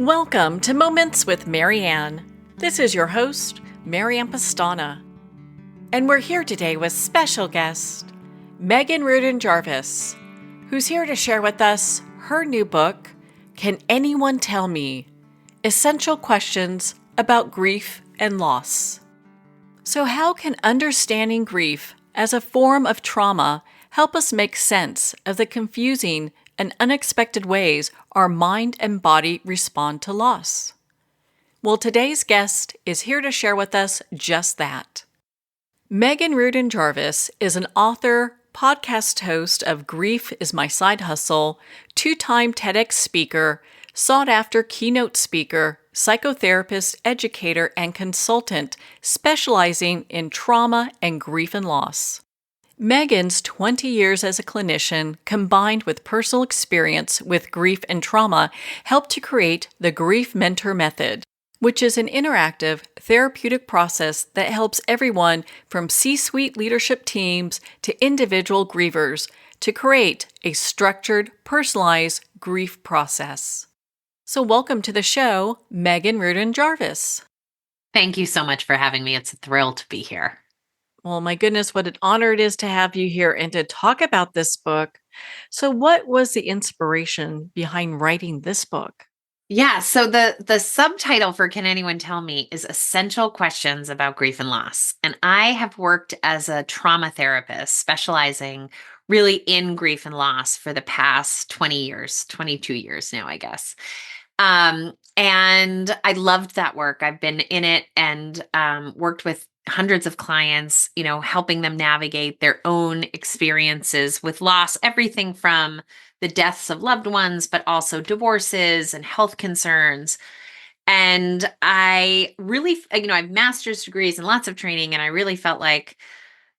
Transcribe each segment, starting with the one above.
Welcome to Moments with Marianne. This is your host, Marianne Pastana. And we're here today with special guest, Meghan Riordan Jarvis, who's here to share with us her new book, Can Anyone Tell Me? Essential Questions About Grief and Loss. So how can understanding grief as a form of trauma help us make sense of the confusing and unexpected ways our mind and body respond to loss? Well, today's guest is here to share with us just that. Meghan Riordan Jarvis is an author, podcast host of Grief is My Side Hustle, two-time TEDx speaker, sought-after keynote speaker, psychotherapist, educator, and consultant specializing in trauma and grief and loss. Meghan's 20 years as a clinician, combined with personal experience with grief and trauma, helped to create the Grief Mentor Method, which is an interactive, therapeutic process that helps everyone from C-suite leadership teams to individual grievers to create a structured, personalized grief process. So welcome to the show, Meghan Riordan Jarvis. Thank you so much for having me. It's a thrill to be here. Well, my goodness, what an honor it is to have you here and to talk about this book. So what was the inspiration behind writing this book? Yeah, so the subtitle for Can Anyone Tell Me is Essential Questions About Grief and Loss. And I have worked as a trauma therapist specializing really in grief and loss for the past 20 years, 22 years now, I guess. And I loved that work. I've been in it and worked with hundreds of clients, helping them navigate their own experiences with loss, everything from the deaths of loved ones, but also divorces and health concerns. And I really, I have master's degrees and lots of training, and I really felt like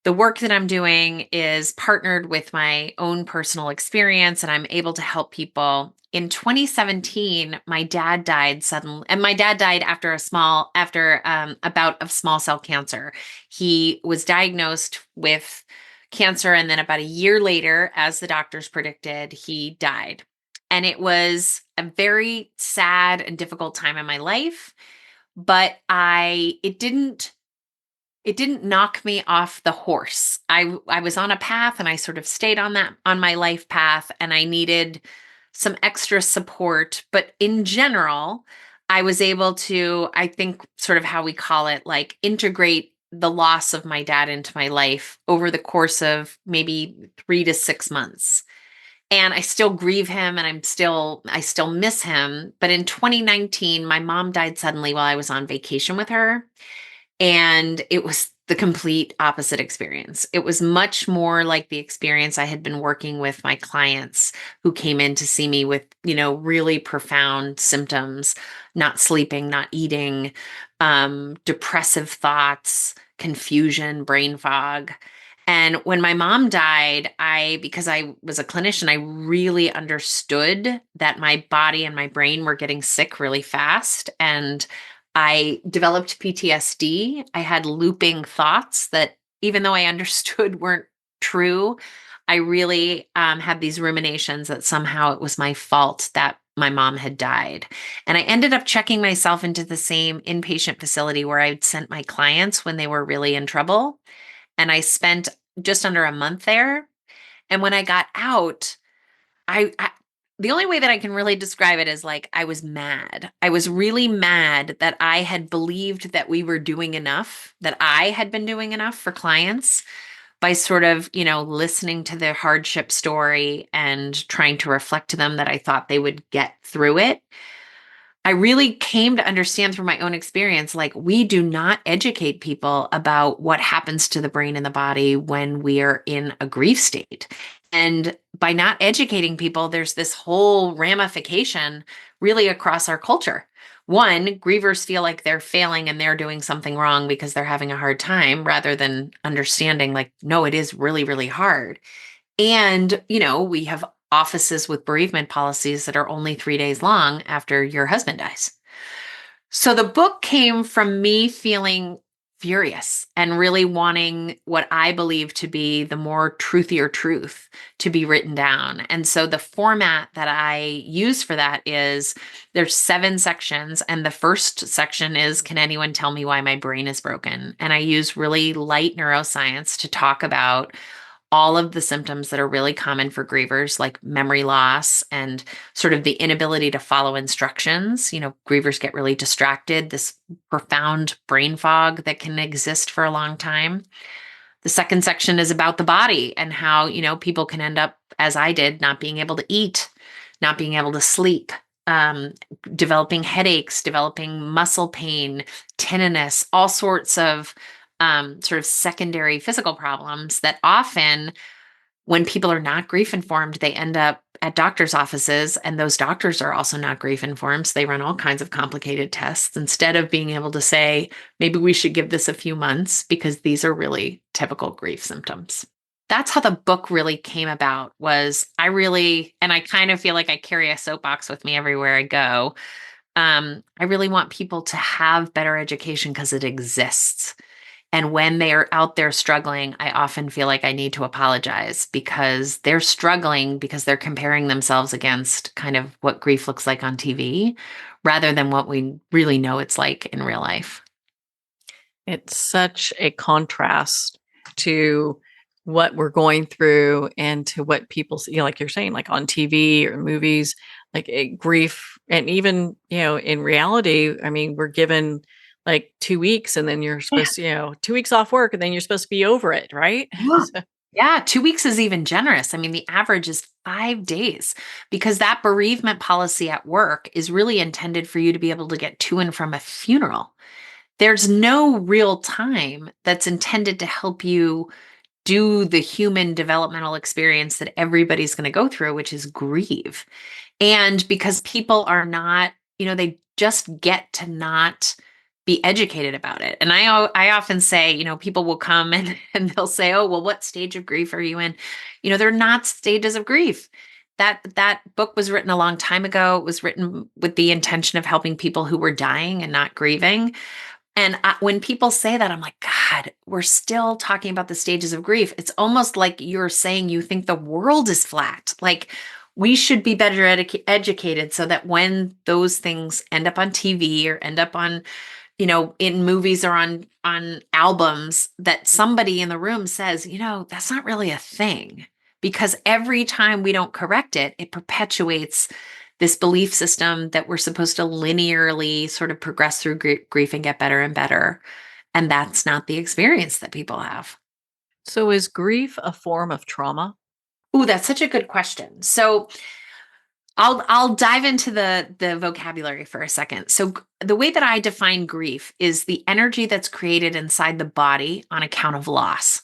the work that I'm doing is partnered with my own personal experience, and I'm able to help people. In 2017, my dad died suddenly, and my dad died after a bout of small cell cancer. He was diagnosed with cancer, and then about a year later, as the doctors predicted, he died. And it was a very sad and difficult time in my life, but it didn't knock me off the horse. I was on a path, and I sort of stayed on my life path, and I needed some extra support. But in general, I was able to, I think, sort of how we call it, like integrate the loss of my dad into my life over the course of maybe 3 to 6 months. And I still grieve him, and I still miss him. But in 2019, my mom died suddenly while I was on vacation with her. And it was the complete opposite experience. It was much more like the experience I had been working with my clients who came in to see me with, really profound symptoms, not sleeping, not eating, depressive thoughts, confusion, brain fog. And when my mom died, because I was a clinician, I really understood that my body and my brain were getting sick really fast. And I developed PTSD. I had looping thoughts that, even though I understood weren't true, I really had these ruminations that somehow it was my fault that my mom had died. And I ended up checking myself into the same inpatient facility where I'd sent my clients when they were really in trouble. And I spent just under a month there. And when I got out, I the only way that I can really describe it is like I was mad. I was really mad that I had believed that we were doing enough, that I had been doing enough for clients by sort of, listening to their hardship story and trying to reflect to them that I thought they would get through it. I really came to understand through my own experience, like we do not educate people about what happens to the brain and the body when we are in a grief state. And by not educating people, there's this whole ramification really across our culture. One, grievers feel like they're failing and they're doing something wrong because they're having a hard time, rather than understanding like, no, it is really, really hard. And, we have offices with bereavement policies that are only 3 days long after your husband dies. So the book came from me feeling furious and really wanting what I believe to be the more truthier truth to be written down. And so the format that I use for that is there's 7 sections. And the first section is, can anyone tell me why my brain is broken? And I use really light neuroscience to talk about all of the symptoms that are really common for grievers, like memory loss and sort of the inability to follow instructions. Grievers get really distracted, this profound brain fog that can exist for a long time. The second section is about the body and how, people can end up, as I did, not being able to eat, not being able to sleep, um, developing headaches, developing muscle pain, tinnitus, all sorts of sort of secondary physical problems that often, when people are not grief informed, they end up at doctors' offices, and those doctors are also not grief informed. So they run all kinds of complicated tests instead of being able to say, maybe we should give this a few months because these are really typical grief symptoms. That's how the book really came about. And I kind of feel like I carry a soapbox with me everywhere I go. I really want people to have better education because it exists. And when they are out there struggling, I often feel like I need to apologize because they're struggling because they're comparing themselves against kind of what grief looks like on TV rather than what we really know it's like in real life. It's such a contrast to what we're going through and to what people see, like you're saying, like on TV or movies, like grief. And even, in reality, I mean, we're given like 2 weeks and then you're Yeah. supposed to, 2 weeks off work and then you're supposed to be over it, right? Yeah. So, Yeah, 2 weeks is even generous. I mean, the average is 5 days because that bereavement policy at work is really intended for you to be able to get to and from a funeral. There's no real time that's intended to help you do the human developmental experience that everybody's going to go through, which is grieve. And because people are not, they just get to not be educated about it. And I often say, people will come and they'll say, oh, well, what stage of grief are you in? They're not stages of grief. That book was written a long time ago. It was written with the intention of helping people who were dying and not grieving. And when people say that, I'm like, God, we're still talking about the stages of grief. It's almost like you're saying you think the world is flat. Like we should be better educated so that when those things end up on TV or end up on, in movies or on albums, that somebody in the room says, that's not really a thing. Because every time we don't correct it, it perpetuates this belief system that we're supposed to linearly sort of progress through grief and get better and better. And that's not the experience that people have. so is grief a form of trauma? Ooh, that's such a good question. So I'll dive into the vocabulary for a second. So the way that I define grief is the energy that's created inside the body on account of loss.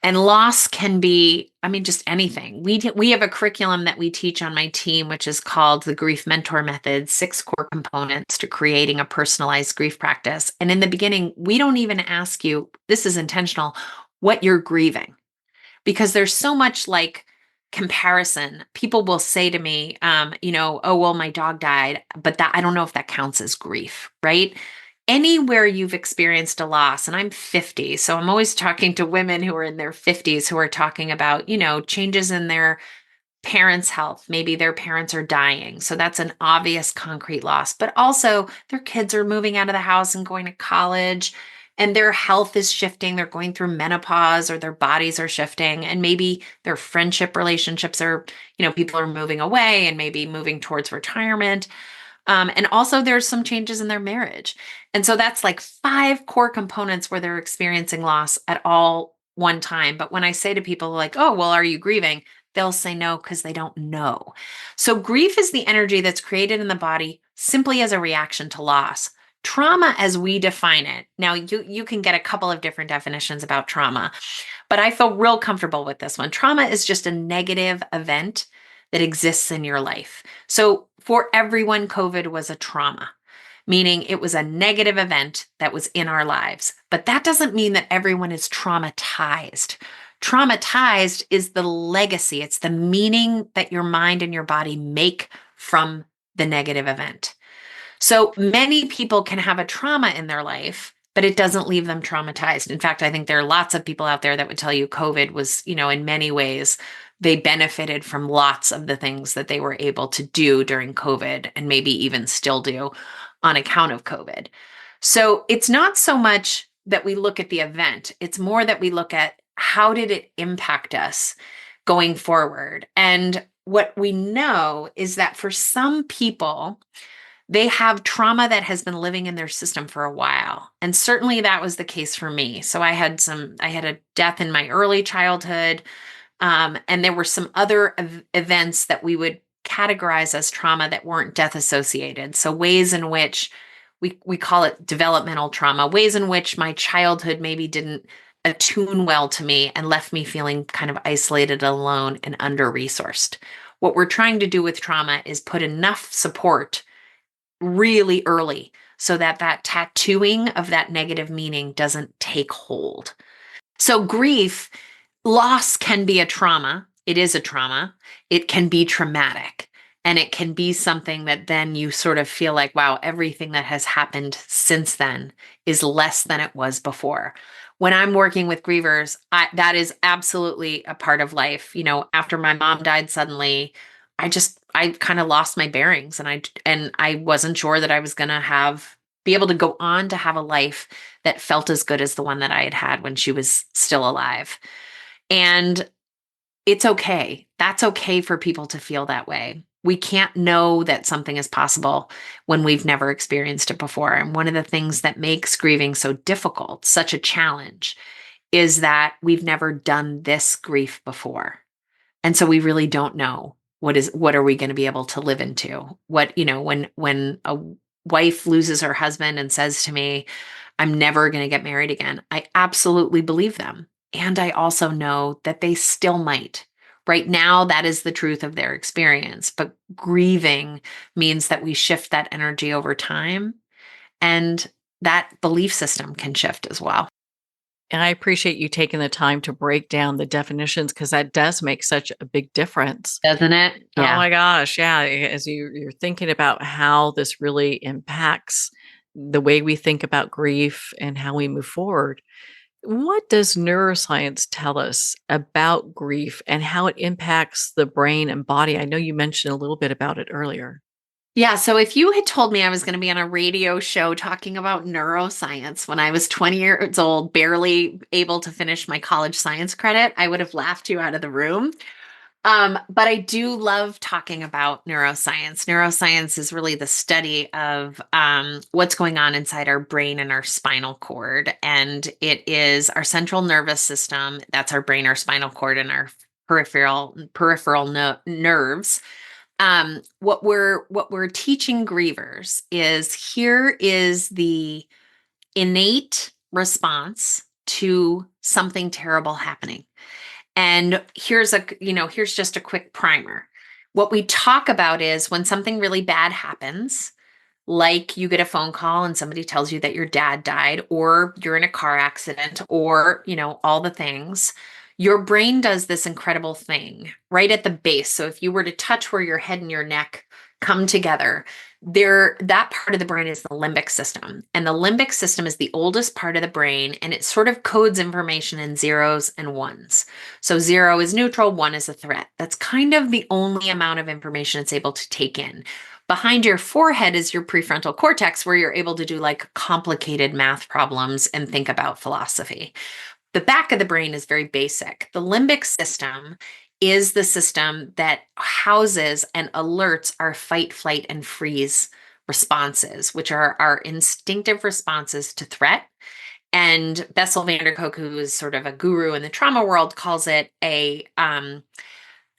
And loss can be, I mean, just anything. We have a curriculum that we teach on my team, which is called the Grief Mentor Method, 6 core components to creating a personalized grief practice. And in the beginning, we don't even ask you, this is intentional, what you're grieving, because there's so much like comparison. People will say to me, oh, well, my dog died, but that I don't know if that counts as grief, right? Anywhere you've experienced a loss, and I'm 50, so I'm always talking to women who are in their 50s who are talking about, changes in their parents' health. Maybe their parents are dying. So that's an obvious concrete loss, but also their kids are moving out of the house and going to college and their health is shifting. They're going through menopause or their bodies are shifting and maybe their friendship relationships are, people are moving away and maybe moving towards retirement. And also there's some changes in their marriage. And so that's like 5 core components where they're experiencing loss at all one time. But when I say to people like, oh, well, are you grieving? They'll say no because they don't know. So grief is the energy that's created in the body simply as a reaction to loss. Trauma, as we define it, now you can get a couple of different definitions about trauma, but I feel real comfortable with this one. Trauma is just a negative event that exists in your life. So for everyone, COVID was a trauma, meaning it was a negative event that was in our lives. But that doesn't mean that everyone is traumatized. Traumatized is the legacy, it's the meaning that your mind and your body make from the negative event. So many people can have a trauma in their life but it doesn't leave them traumatized. In fact, I think there are lots of people out there that would tell you COVID was, in many ways, they benefited from lots of the things that they were able to do during COVID and maybe even still do on account of COVID. So it's not so much that we look at the event, it's more that we look at how did it impact us going forward. And what we know is that for some people, they have trauma that has been living in their system for a while. And certainly that was the case for me. So I had a death in my early childhood. And there were some other events that we would categorize as trauma that weren't death associated. So ways in which we call it developmental trauma, ways in which my childhood maybe didn't attune well to me and left me feeling kind of isolated, alone, and under-resourced. What we're trying to do with trauma is put enough support really early so that that tattooing of that negative meaning doesn't take hold. So grief, loss can be a trauma. It is a trauma. It can be traumatic. And it can be something that then you sort of feel like, wow, everything that has happened since then is less than it was before. When I'm working with grievers, that is absolutely a part of life. After my mom died suddenly, I kind of lost my bearings, and I wasn't sure that I was going to be able to go on to have a life that felt as good as the one that I had had when she was still alive. And it's okay. That's okay for people to feel that way. We can't know that something is possible when we've never experienced it before. And one of the things that makes grieving so difficult, such a challenge, is that we've never done this grief before. And so we really don't know what are we going to be able to live into? When a wife loses her husband and says to me, I'm never going to get married again, I absolutely believe them. And I also know that they still might. Right now, that is the truth of their experience. But grieving means that we shift that energy over time, and that belief system can shift as well. And I appreciate you taking the time to break down the definitions because that does make such a big difference. Doesn't it? Oh Yeah. my gosh. Yeah. As you're thinking about how this really impacts the way we think about grief and how we move forward. What does neuroscience tell us about grief and how it impacts the brain and body? I know you mentioned a little bit about it earlier. Yeah. So if you had told me I was going to be on a radio show talking about neuroscience when I was 20 years old, barely able to finish my college science credit, I would have laughed you out of the room. But I do love talking about neuroscience. Neuroscience is really the study of what's going on inside our brain and our spinal cord. And it is our central nervous system. That's our brain, our spinal cord, and our peripheral nerves. What we're teaching grievers is here is the innate response to something terrible happening. And here's just a quick primer. What we talk about is when something really bad happens, like you get a phone call and somebody tells you that your dad died, or you're in a car accident, or, all the things, your brain does this incredible thing right at the base. So if you were to touch where your head and your neck come together, that part of the brain is the limbic system. And the limbic system is the oldest part of the brain, and it sort of codes information in zeros and ones. So 0 is neutral, 1 is a threat. That's kind of the only amount of information it's able to take in. Behind your forehead is your prefrontal cortex, where you're able to do like complicated math problems and think about philosophy. The back of the brain is very basic. The limbic system is the system that houses and alerts our fight, flight, and freeze responses, which are our instinctive responses to threat. And Bessel van der Kolk, who is sort of a guru in the trauma world, calls it a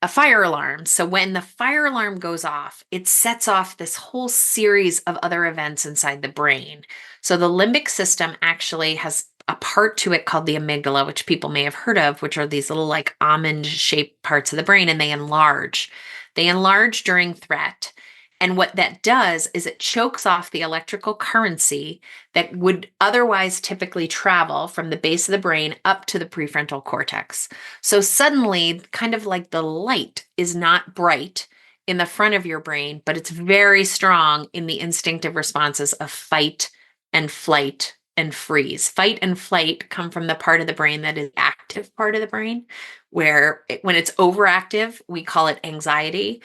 fire alarm. So when the fire alarm goes off, it sets off this whole series of other events inside the brain. So the limbic system actually has a part to it called the amygdala, which people may have heard of, which are these little like almond shaped parts of the brain, and they enlarge. They enlarge during threat. And what that does is it chokes off the electrical currency that would otherwise typically travel from the base of the brain up to the prefrontal cortex. So suddenly, kind of like the light is not bright in the front of your brain, but it's very strong in the instinctive responses of fight and flight and freeze. Fight and flight come from the part of the brain that is active part of the brain, where when it's overactive, we call it anxiety.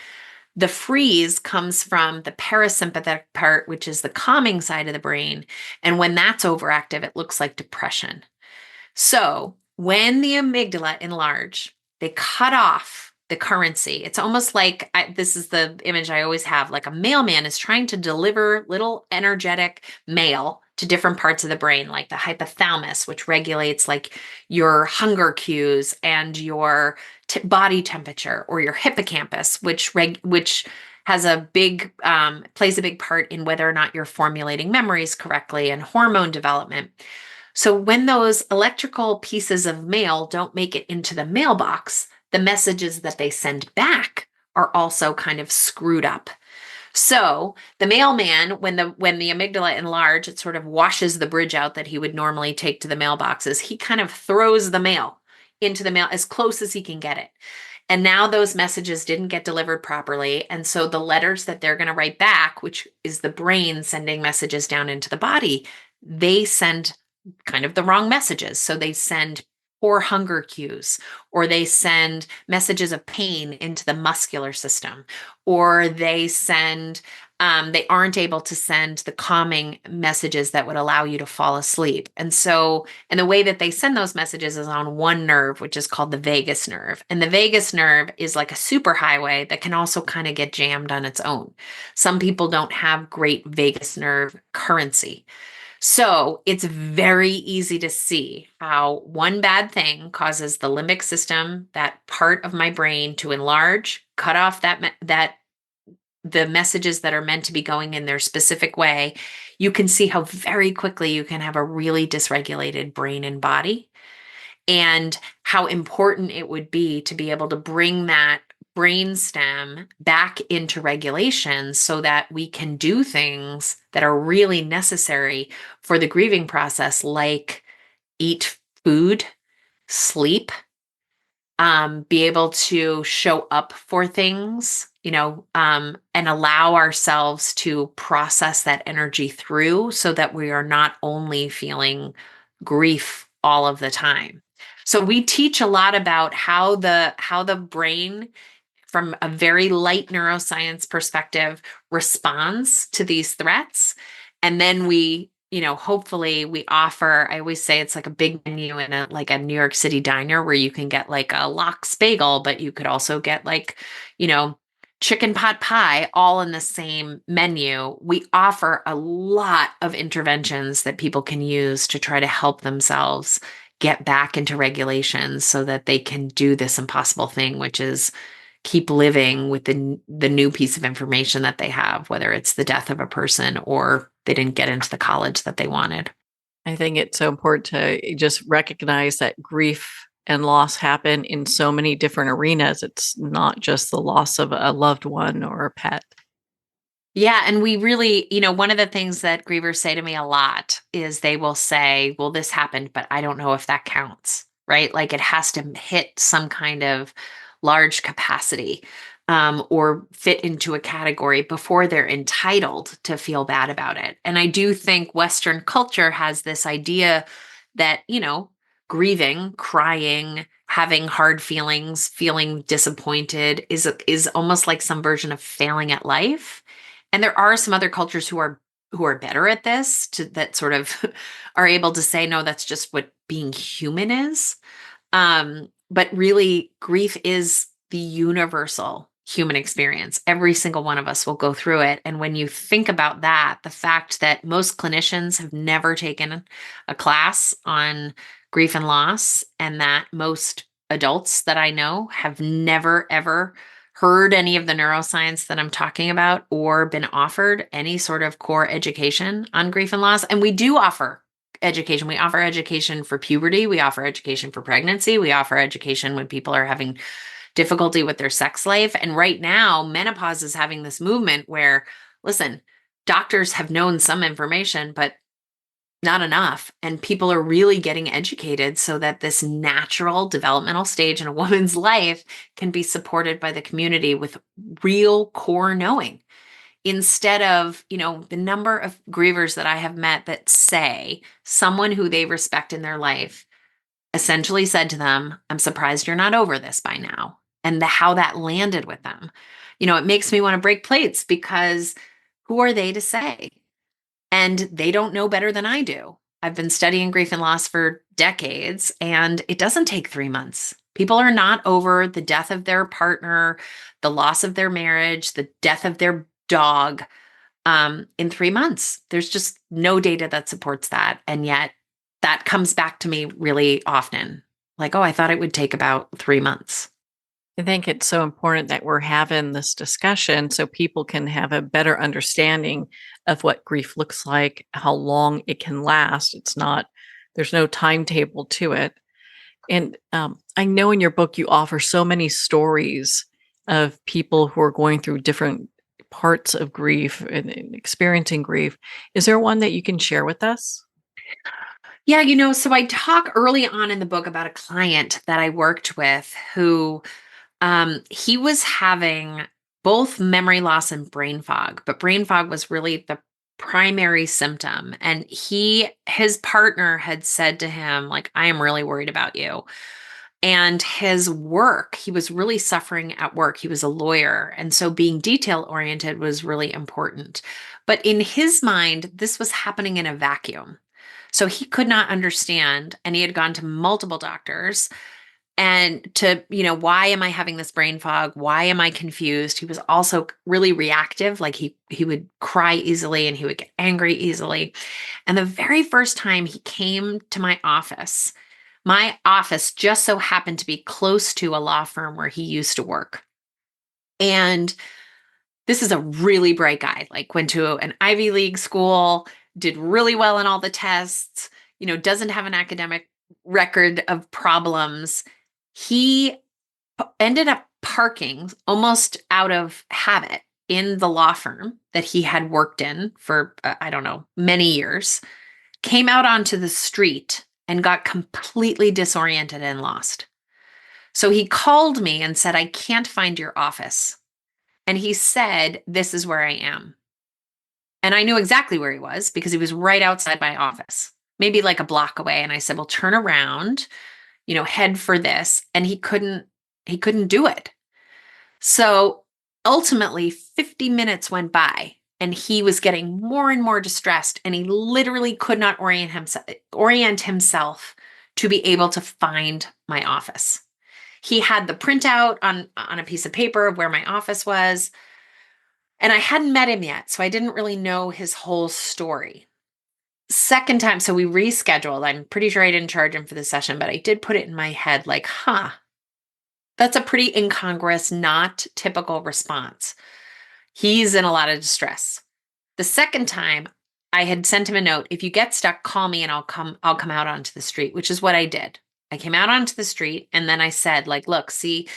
The freeze comes from the parasympathetic part, which is the calming side of the brain. And when that's overactive, it looks like depression. So when the amygdala enlarge, they cut off the currency. It's almost like this is the image I always have, like a mailman is trying to deliver little energetic mail to different parts of the brain, like the hypothalamus, which regulates like your hunger cues and your body temperature, or your hippocampus, which has a big plays a big part in whether or not you're formulating memories correctly and hormone development. So when those electrical pieces of mail don't make it into the mailbox, the messages that they send back are also kind of screwed up. So the mailman, when the amygdala enlarge, it sort of washes the bridge out that he would normally take to the mailboxes. He kind of throws the mail into the mail as close as he can get it. And now those messages didn't get delivered properly. And so the letters that they're going to write back, which is the brain sending messages down into the body, they send kind of the wrong messages. So they send poor hunger cues, or they send messages of pain into the muscular system, or they send, they aren't able to send the calming messages that would allow you to fall asleep. And the way that they send those messages is on one nerve, which is called the vagus nerve. And the vagus nerve is like a superhighway that can also kind of get jammed on its own. Some people don't have great vagus nerve currency. So it's very easy to see how one bad thing causes the limbic system, that part of my brain, to enlarge, cut off that the messages that are meant to be going in their specific way. You can see how very quickly you can have a really dysregulated brain and body, and how important it would be to be able to bring that brainstem back into regulation so that we can do things that are really necessary for the grieving process, like eat food, sleep, be able to show up for things, and allow ourselves to process that energy through, so that we are not only feeling grief all of the time. So we teach a lot about how the brain, from a very light neuroscience perspective, responds to these threats. And then hopefully we offer, I always say it's like a big menu in a New York City diner, where you can get like a lox bagel, but you could also get like, chicken pot pie, all in the same menu. We offer a lot of interventions that people can use to try to help themselves get back into regulation, so that they can do this impossible thing, which is keep living with the new piece of information that they have, whether it's the death of a person or they didn't get into the college that they wanted. I think it's so important to just recognize that grief and loss happen in so many different arenas. It's not just the loss of a loved one or a pet. Yeah. And we really, one of the things that grievers say to me a lot is they will say, well, this happened, but I don't know if that counts, right? Like it has to hit some kind of large capacity, or fit into a category before they're entitled to feel bad about it. And I do think Western culture has this idea that, grieving, crying, having hard feelings, feeling disappointed is almost like some version of failing at life. And there are some other cultures who are better at this, that sort of are able to say, no, that's just what being human is. But really, grief is the universal human experience. Every single one of us will go through it. And when you think about that, the fact that most clinicians have never taken a class on grief and loss, and that most adults that I know have never, ever heard any of the neuroscience that I'm talking about, or been offered any sort of core education on grief and loss. And we do offer education. We offer education for puberty. We offer education for pregnancy. We offer education when people are having difficulty with their sex life. And right now, menopause is having this movement where, listen, doctors have known some information, but not enough. And people are really getting educated so that this natural developmental stage in a woman's life can be supported by the community with real core knowing. instead of, the number of grievers that I have met that say someone who they respect in their life essentially said to them, I'm surprised you're not over this by now. And how that landed with them. It makes me want to break plates because who are they to say? And they don't know better than I do. I've been studying grief and loss for decades, and it doesn't take 3 months. People are not over the death of their partner, the loss of their marriage, the death of their dog in 3 months. There's just no data that supports that. And yet that comes back to me really often. Like, oh, I thought it would take about 3 months. I think it's so important that we're having this discussion so people can have a better understanding of what grief looks like, how long it can last. There's no timetable to it. And I know in your book, you offer so many stories of people who are going through different parts of grief and experiencing grief. Is there one that you can share with us? Yeah, so I talk early on in the book about a client that I worked with who he was having both memory loss and brain fog, but brain fog was really the primary symptom. And his partner had said to him, like, I am really worried about you. And his work, he was really suffering at work. He was a lawyer. And so being detail oriented was really important. But in his mind, this was happening in a vacuum. So he could not understand. And he had gone to multiple doctors and why am I having this brain fog? Why am I confused? He was also really reactive. Like he would cry easily and he would get angry easily. And the very first time he came to my office just so happened to be close to a law firm where he used to work. And this is a really bright guy, like went to an Ivy League school, did really well in all the tests, doesn't have an academic record of problems. He ended up parking almost out of habit in the law firm that he had worked in for, I don't know, many years, came out onto the street and got completely disoriented and lost. So he called me and said, I can't find your office. And he said, this is where I am. And I knew exactly where he was because he was right outside my office, maybe like a block away. And I said, well, turn around, head for this. And he couldn't do it. So ultimately 50 minutes went by and he was getting more and more distressed and he literally could not orient himself to be able to find my office. He had the printout on a piece of paper of where my office was. And I hadn't met him yet, so I didn't really know his whole story. Second time, so we rescheduled. I'm pretty sure I didn't charge him for the session, but I did put it in my head like, that's a pretty incongruous, not typical response. He's in a lot of distress. The second time, I had sent him a note. If you get stuck, call me and I'll come out onto the street, which is what I did. I came out onto the street and then I said, like, look, see,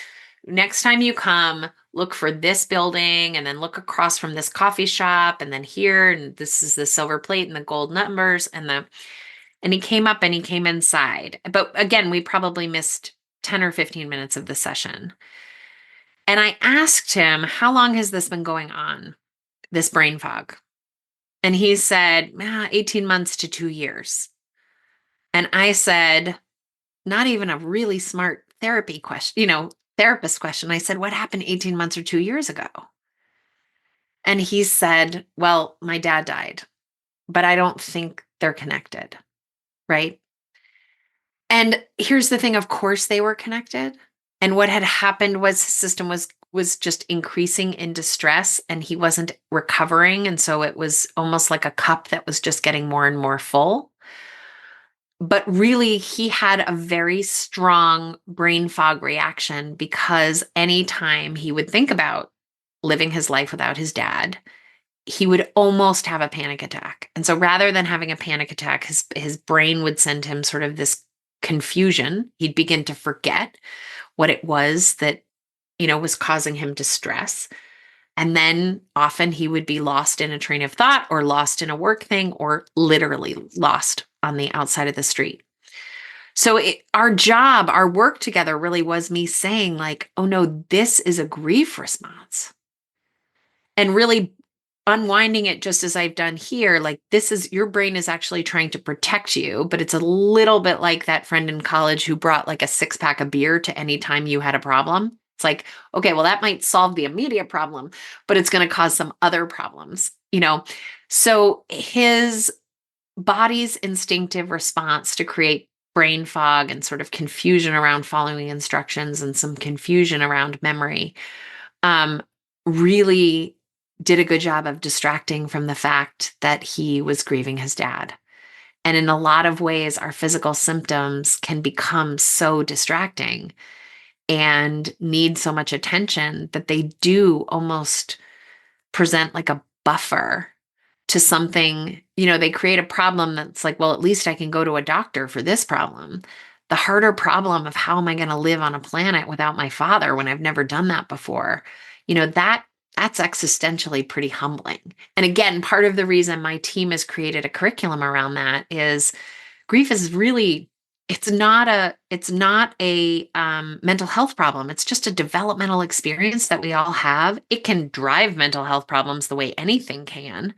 next time you come, look for this building and then look across from this coffee shop and then here, and this is the silver plate and the gold numbers and he came up and he came inside. But again, we probably missed 10 or 15 minutes of the session. And I asked him, how long has this been going on, this brain fog? And he said, 18 months to 2 years. And I said, not even a really smart therapy question, therapist question. I said, what happened 18 months or 2 years ago? And he said, well, my dad died, but I don't think they're connected. Right. And here's the thing. Of course they were connected. And what had happened was his system was just increasing in distress and he wasn't recovering. And so it was almost like a cup that was just getting more and more full. But really, he had a very strong brain fog reaction because anytime he would think about living his life without his dad, he would almost have a panic attack. And so rather than having a panic attack, his brain would send him sort of this confusion. He'd begin to forget what it was that, was causing him distress. And then often he would be lost in a train of thought or lost in a work thing or literally lost on the outside of the street. So our work together really was me saying like, oh no, this is a grief response. And really unwinding it just as I've done here, like this is your brain is actually trying to protect you, but it's a little bit like that friend in college who brought like a 6-pack of beer to any time you had a problem. It's like, okay, well, that might solve the immediate problem, but it's going to cause some other problems, you know? So his body's instinctive response to create brain fog and sort of confusion around following instructions and some confusion around memory um, really did a good job of distracting from the fact that he was grieving his dad. And in a lot of ways, our physical symptoms can become so distracting and need so much attention that they do almost present like a buffer to something, they create a problem that's like, well, at least I can go to a doctor for this problem. The harder problem of how am I going to live on a planet without my father when I've never done that before, that's existentially pretty humbling. And again, part of the reason my team has created a curriculum around that is grief is really it's not a mental health problem. It's just a developmental experience that we all have. It can drive mental health problems the way anything can.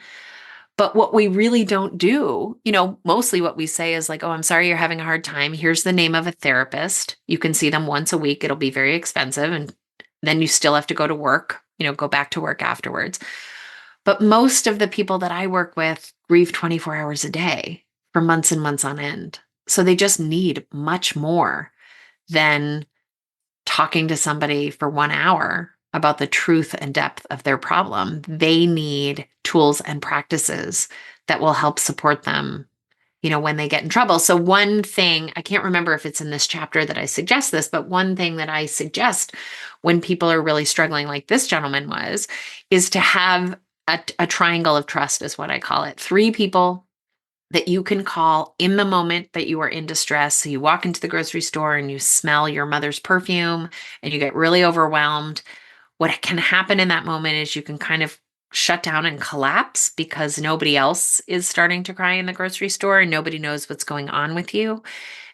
But what we really don't do, mostly what we say is like, oh, I'm sorry you're having a hard time. Here's the name of a therapist. You can see them once a week. It'll be very expensive. And then you still have to go to work, go back to work afterwards. But most of the people that I work with grieve 24 hours a day for months and months on end. So they just need much more than talking to somebody for 1 hour about the truth and depth of their problem. They need tools and practices that will help support them, when they get in trouble. So one thing, I can't remember if it's in this chapter that I suggest this, but one thing that I suggest when people are really struggling like this gentleman was, is to have a triangle of trust is what I call it. 3 people that you can call in the moment that you are in distress. So you walk into the grocery store and you smell your mother's perfume and you get really overwhelmed. What can happen in that moment is you can kind of shut down and collapse because nobody else is starting to cry in the grocery store and nobody knows what's going on with you.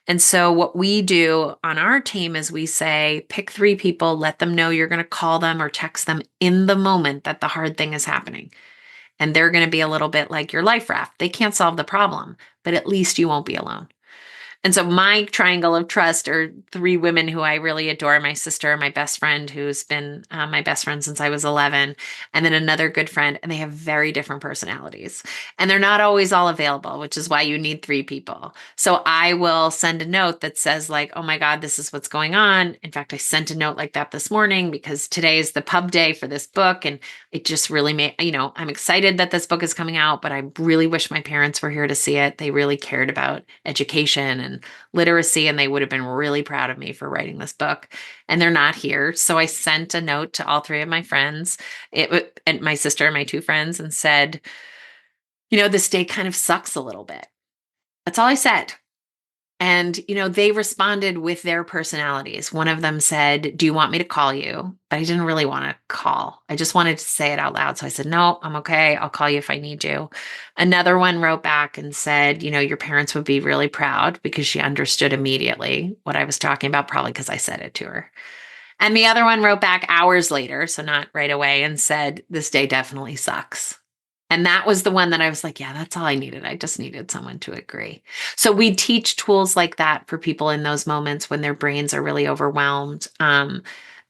And so what we do on our team is we say, pick 3 people, let them know you're going to call them or text them in the moment that the hard thing is happening. And they're going to be a little bit like your life raft. They can't solve the problem, but at least you won't be alone. And so my triangle of trust are 3 women who I really adore. My sister, my best friend, who's been my best friend since I was 11, and then another good friend. And they have very different personalities. And they're not always all available, which is why you need 3 people. So I will send a note that says like, oh my God, this is what's going on. In fact, I sent a note like that this morning because today is the pub day for this book. And it just really made, I'm excited that this book is coming out, but I really wish my parents were here to see it. They really cared about education and literacy, and they would have been really proud of me for writing this book. And they're not here. So I sent a note to all 3 of my friends, and my sister and my 2 friends, and said, this day kind of sucks a little bit. That's all I said. And, they responded with their personalities. One of them said, do you want me to call you? But I didn't really want to call. I just wanted to say it out loud. So I said, no, I'm okay. I'll call you if I need you. Another one wrote back and said, your parents would be really proud because she understood immediately what I was talking about, probably because I said it to her. And the other one wrote back hours later, so not right away, and said, this day definitely sucks. And that was the one that I was like, yeah, that's all I needed. I just needed someone to agree. So we teach tools like that for people in those moments when their brains are really overwhelmed, that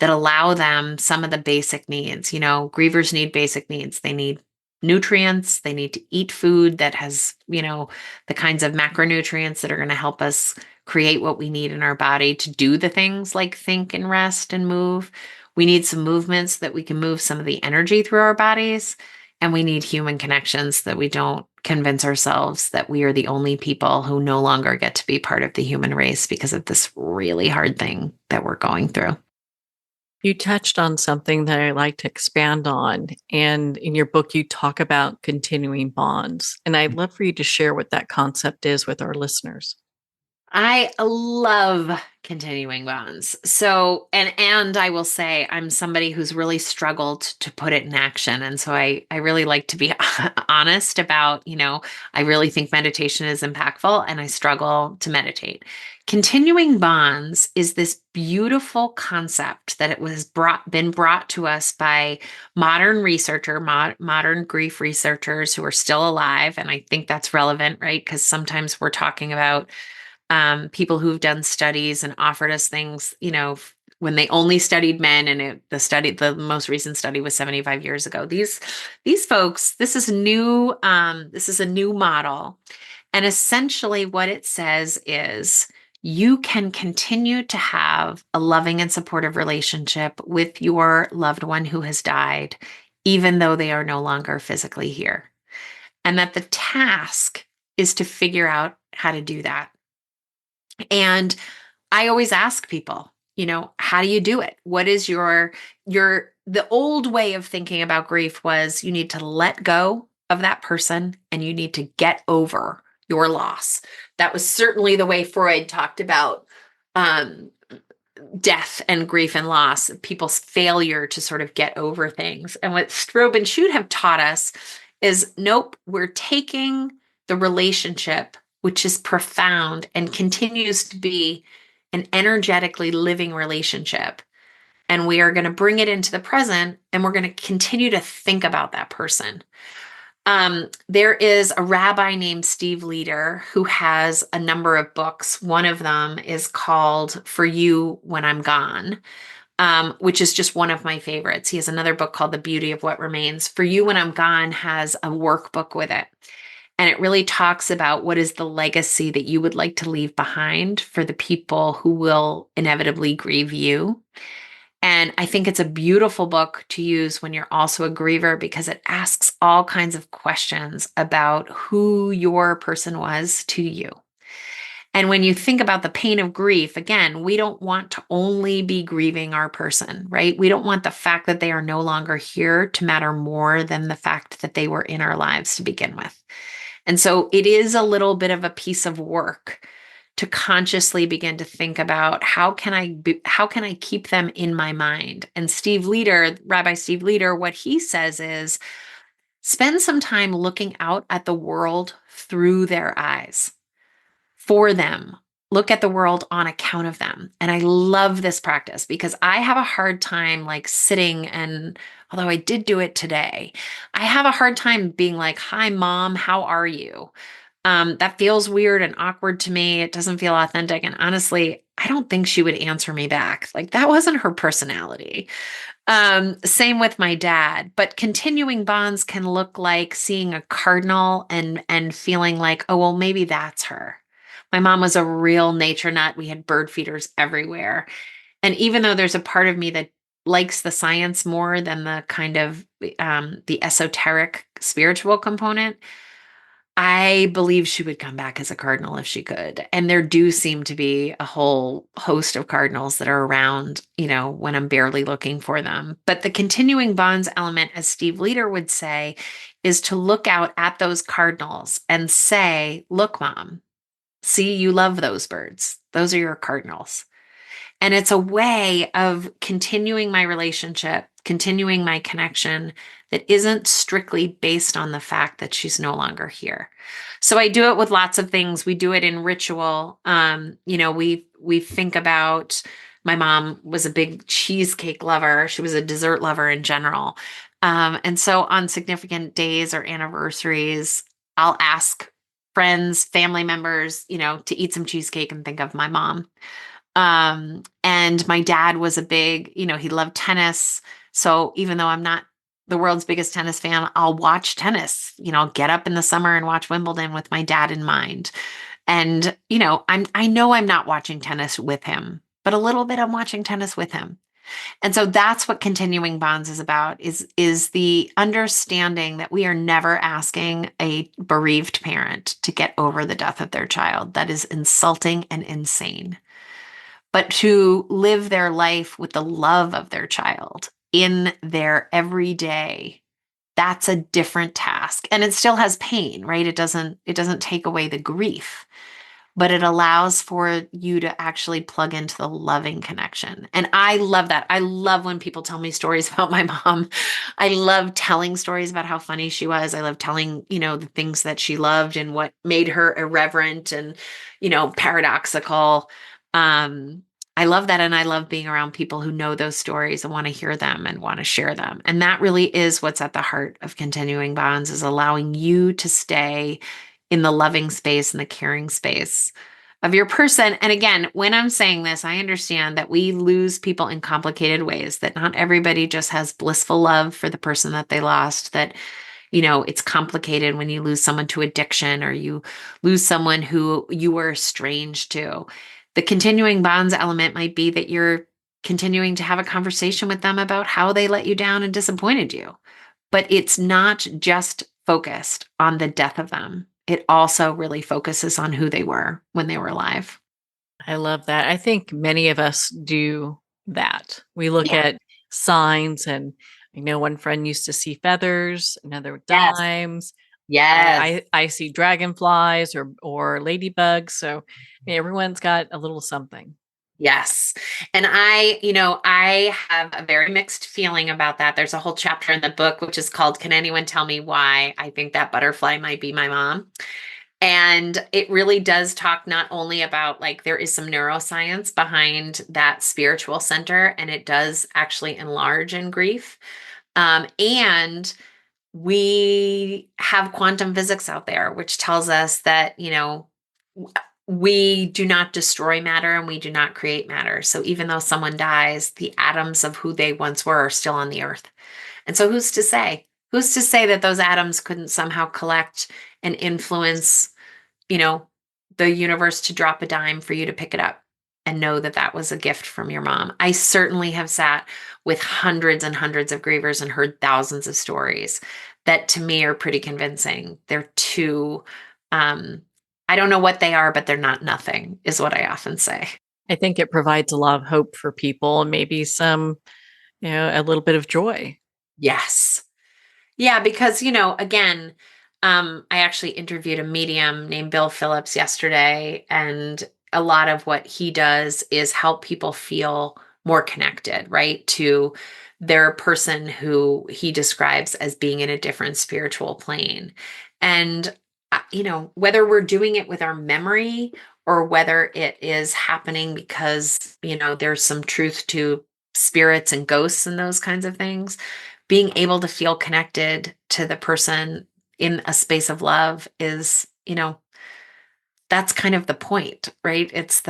allow them some of the basic needs. Grievers need basic needs. They need nutrients. They need to eat food that has, the kinds of macronutrients that are going to help us create what we need in our body to do the things like think and rest and move. We need some movements that we can move some of the energy through our bodies. And we need human connections that we don't convince ourselves that we are the only people who no longer get to be part of the human race because of this really hard thing that we're going through. You touched on something that I'd like to expand on. And in your book, you talk about continuing bonds. And I'd love for you to share what that concept is with our listeners. I love Continuing bonds. So, and I will say I'm somebody who's really struggled to put it in action. And so I really like to be honest about, I really think meditation is impactful and I struggle to meditate. Continuing bonds is this beautiful concept that it was been brought to us by modern grief researchers who are still alive. And I think that's relevant, right? Because sometimes we're talking about people who've done studies and offered us things, when they only studied men, and the most recent study was 75 years ago. These folks, this is new. This is a new model, and essentially, what it says is you can continue to have a loving and supportive relationship with your loved one who has died, even though they are no longer physically here, and that the task is to figure out how to do that. And I always ask people, how do you do it? What is the old way of thinking about grief was you need to let go of that person and you need to get over your loss. That was certainly the way Freud talked about um, death and grief and loss, people's failure to sort of get over things. And what Strobe and Shute have taught us is nope, we're taking the relationship, which is profound and continues to be an energetically living relationship. And we are going to bring it into the present and we're going to continue to think about that person. There is a rabbi named Steve Leader who has a number of books. One of them is called For You When I'm Gone, which is just one of my favorites. He has another book called The Beauty of What Remains. For You When I'm Gone has a workbook with it. And it really talks about what is the legacy that you would like to leave behind for the people who will inevitably grieve you. And I think it's a beautiful book to use when you're also a griever because it asks all kinds of questions about who your person was to you. And when you think about the pain of grief, again, we don't want to only be grieving our person, right? We don't want the fact that they are no longer here to matter more than the fact that they were in our lives to begin with. And so it is a little bit of a piece of work to consciously begin to think about how can I keep them in my mind? And Rabbi Steve Leader, what he says is spend some time looking out at the world through their eyes for them. Look at the world on account of them. And I love this practice because I have a hard time like sitting and although I did do it today, I have a hard time being like, "Hi mom, how are you?" That feels weird and awkward to me. It doesn't feel authentic. And honestly, I don't think she would answer me back. Like that wasn't her personality. Same with my dad, but continuing bonds can look like seeing a cardinal and feeling like, oh, well, maybe that's her. My mom was a real nature nut. We had bird feeders everywhere. And even though there's a part of me that likes the science more than the kind of the esoteric spiritual component, I believe she would come back as a cardinal if she could. And there do seem to be a whole host of cardinals that are around, when I'm barely looking for them. But the continuing bonds element, as Steve Leader would say, is to look out at those cardinals and say, look, mom, see, you love those birds. Those are your cardinals. And it's a way of continuing my relationship, continuing my connection that isn't strictly based on the fact that she's no longer here. So I do it with lots of things. We do it in ritual. We think about my mom was a big cheesecake lover. She was a dessert lover in general. And so on significant days or anniversaries, I'll ask friends, family members, to eat some cheesecake and think of my mom. And my dad was he loved tennis. So even though I'm not the world's biggest tennis fan, I'll watch tennis, get up in the summer and watch Wimbledon with my dad in mind. And, I know I'm not watching tennis with him, but a little bit I'm watching tennis with him. And so that's what continuing bonds is about is the understanding that we are never asking a bereaved parent to get over the death of their child. That is insulting and insane, but to live their life with the love of their child in their everyday, that's a different task. And it still has pain, right? It doesn't take away the grief, but it allows for you to actually plug into the loving connection. And I love that. I love when people tell me stories about my mom. I love telling stories about how funny she was. I love telling, the things that she loved and what made her irreverent and, paradoxical. Um, I love that. And I love being around people who know those stories and want to hear them and want to share them. And that really is what's at the heart of continuing bonds, is allowing you to stay in the loving space and the caring space of your person. And again, when I'm saying this, I understand that we lose people in complicated ways, that not everybody just has blissful love for the person that they lost, that, it's complicated when you lose someone to addiction or you lose someone who you were estranged to. The continuing bonds element might be that you're continuing to have a conversation with them about how they let you down and disappointed you. But it's not just focused on the death of them. It also really focuses on who they were when they were alive. I love that. I think many of us do that. We look Yeah. at signs, and I know one friend used to see feathers, another Yes. dimes. Yes. I see dragonflies or ladybugs. So everyone's got a little something. Yes. And I have a very mixed feeling about that. There's a whole chapter in the book which is called Can Anyone Tell Me Why I Think That Butterfly Might Be My Mom? And it really does talk not only about, like, there is some neuroscience behind that spiritual center, and it does actually enlarge in grief. And we have quantum physics out there, which tells us that, we do not destroy matter and we do not create matter. So even though someone dies, the atoms of who they once were are still on the earth. And so who's to say? Who's to say that those atoms couldn't somehow collect and influence, you know, the universe to drop a dime for you to pick it up and know that that was a gift from your mom? I certainly have sat with hundreds and hundreds of grievers and heard thousands of stories that to me are pretty convincing. They're too, um, I don't know what they are, but they're not nothing, is what I often say. I think it provides a lot of hope for people and maybe some, a little bit of joy. Yes. Yeah, because, again, I actually interviewed a medium named Bill Phillips yesterday, and a lot of what he does is help people feel more connected, right, to their person who he describes as being in a different spiritual plane. And, whether we're doing it with our memory or whether it is happening because, there's some truth to spirits and ghosts and those kinds of things, being able to feel connected to the person in a space of love is, that's kind of the point, right? It's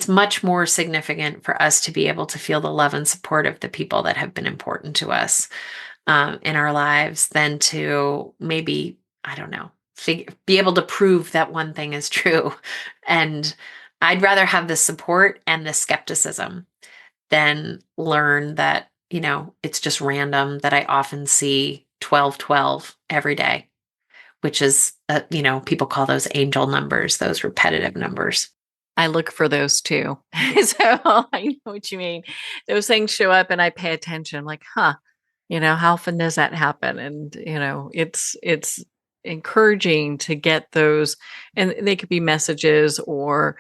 much more significant for us to be able to feel the love and support of the people that have been important to us, in our lives, than to maybe, I don't know, be able to prove that one thing is true. And I'd rather have the support and the skepticism than learn that, it's just random that I often see 1212 every day, which is, people call those angel numbers, those repetitive numbers. I look for those too. So I know what you mean. Those things show up and I pay attention. I'm like, huh, how often does that happen? And, it's encouraging to get those, and they could be messages or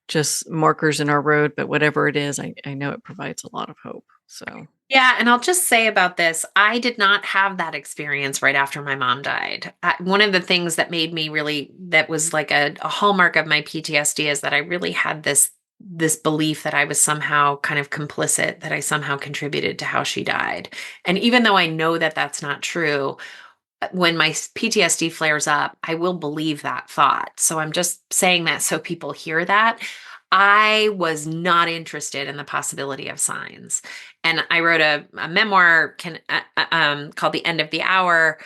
just markers in our road, but whatever it is, I know it provides a lot of hope. So Yeah, and I'll just say about this, I did not have that experience right after my mom died. One of the things that made me really, that was like a hallmark of my PTSD, is that I really had this belief that I was somehow kind of complicit, that I somehow contributed to how she died. And even though I know that that's not true, when my PTSD flares up, I will believe that thought. So I'm just saying that so people hear that. I was not interested in the possibility of signs. And I wrote a memoir called The End of the Hour.